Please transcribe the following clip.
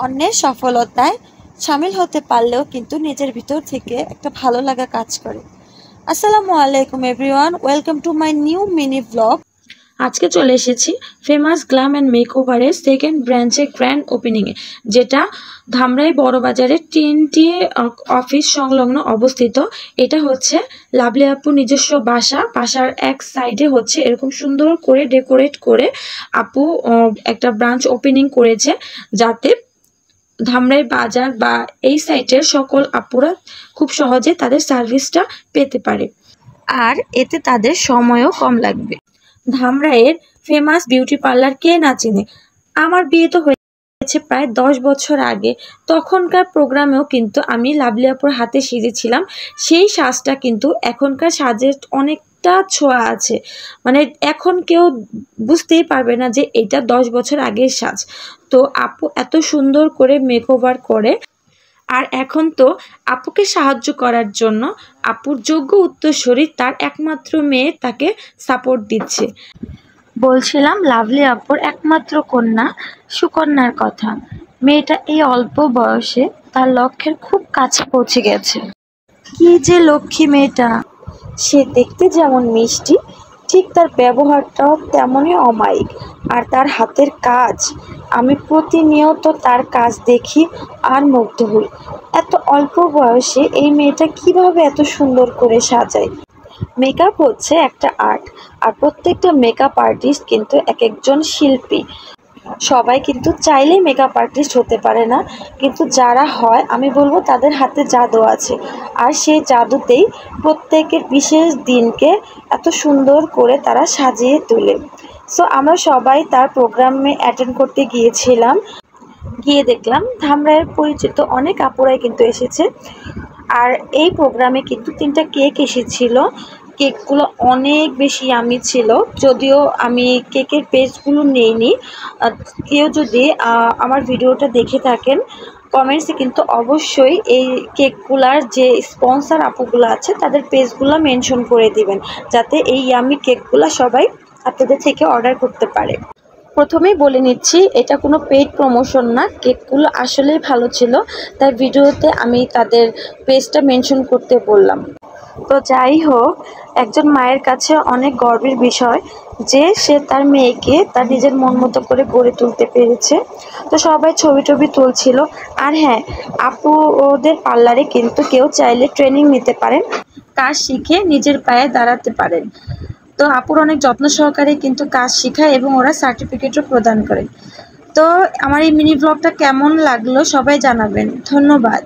অন্যের সফলতায় শামিল হতে পারলেও কিন্তু নিজের ভিতর থেকে একটা ভালো লাগা কাজ করে। আসসালামু আলাইকুম everyone, welcome to my new mini blog. আজকে চলে এসেছি ফেমাস গ্ল্যাম অ্যান্ড মেকওভারের সেকেন্ড ব্রাঞ্চের গ্র্যান্ড ওপেনিংয়ে, যেটা ধামরাই বড়বাজারে TNT অফিস সংলগ্ন অবস্থিত। এটা হচ্ছে লাভলি আপুর নিজস্ব বাসার এক সাইডে হচ্ছে এরকম সুন্দর করে ডেকোরেট করে আপু একটা ব্রাঞ্চ ওপেনিং করেছে, যাতে ধামরাই বাজার বা এই সাইটের সকল আপুরা খুব সহজে তাদের সার্ভিসটা পেতে পারে, আর এতে তাদের সময়ও কম লাগবে। ধামরাইয়ের ফেমাস বিউটি পার্লার কে না চিনে? আমার বিয়ে তো হয়েছে প্রায় 10 বছর আগে। তখনকার প্রোগ্রামেও কিন্তু আমি লাভলি আপুর হাতে সেজেছিলাম। সেই সাজটা কিন্তু এখনকার সাজের অনেকটা ছোঁয়া আছে, মানে এখন কেউ বুঝতেই পারবে না যে এটা 10 বছর আগের সাজ। তো আপু এত সুন্দর করে মেকওভার করে, আর এখন তো আপুকে সাহায্য করার জন্য আপুর যোগ্য উত্তরসূরি তার একমাত্র মেয়ে তাকে সাপোর্ট দিচ্ছে। বলছিলাম লাভলি আপুর একমাত্র কন্যা সুকন্যার কথা। মেয়েটা এই অল্প বয়সে তার লক্ষ্যের খুব কাছে পৌঁছে গেছে। কি যে লক্ষ্মী মেয়েটা! সে দেখতে যেমন মিষ্টি, ঠিক তার ব্যবহারটাও তেমনই অমায়িক। আর তার হাতের কাজ, আমি প্রতিনিয়ত তার কাজ দেখি আর মুগ্ধ হই। এত অল্প বয়সে এই মেয়েটা কিভাবে এত সুন্দর করে সাজায়। মেকআপ হচ্ছে একটা আর্ট, আর প্রত্যেকটা মেকআপ আর্টিস্ট কিন্তু এক একজন শিল্পী। সবাই কিন্তু চাইলেই মেকআপ আর্টিস্ট হতে পারে না, কিন্তু যারা হয় আমি বলবো তাদের হাতে জাদু আছে, আর সেই জাদুতেই প্রত্যেকের বিশেষ দিনকে এত সুন্দর করে তারা সাজিয়ে তোলে। সো আমরা সবাই তার প্রোগ্রামে অ্যাটেন্ড করতে গিয়েছিলাম। গিয়ে দেখলাম ধামরাইয়ের পরিচিত অনেক আপুরাই কিন্তু এসেছে, আর এই প্রোগ্রামে কিন্তু 3টা কেক এসেছিল। কেকগুলো অনেক বেশি ইয়ামি ছিল, যদিও আমি কেকের পেজগুলো নেইনি। কেউ যদি আমার ভিডিওটা দেখে থাকেন, কমেন্টসে কিন্তু অবশ্যই এই কেকগুলার যে স্পন্সর আপুগুলো আছে তাদের পেজগুলো মেনশন করে দিবেন, যাতে এই ইয়ামি কেকগুলো সবাই আপনাদের থেকে অর্ডার করতে পারে। প্রথমেই বলে নিচ্ছি, এটা কোনো পেইড প্রমোশন না, কেকগুলো আসলেই ভালো ছিল, তাই ভিডিওতে আমি তাদের পেজটা মেনশন করতে বললাম। তো যাই হোক, একজন মায়ের কাছে অনেক গর্বের বিষয় যে সে তার মেয়েকে তার নিজের মন মতো করে গড়ে তুলতে পেরেছে। তো সবাই ছবি তুলছিল। আর হ্যাঁ, আপু ওদের পার্লারে কিন্তু কেউ চাইলে ট্রেনিং নিতে পারেন, কাজ শিখে নিজের পায়ে দাঁড়াতে পারেন। তো আপুর অনেক যত্ন সহকারে কিন্তু কাজ শেখায় এবং ওরা সার্টিফিকেটও প্রদান করে। তো আমার এই মিনি ব্লগটা কেমন লাগলো সবাই জানাবেন। ধন্যবাদ।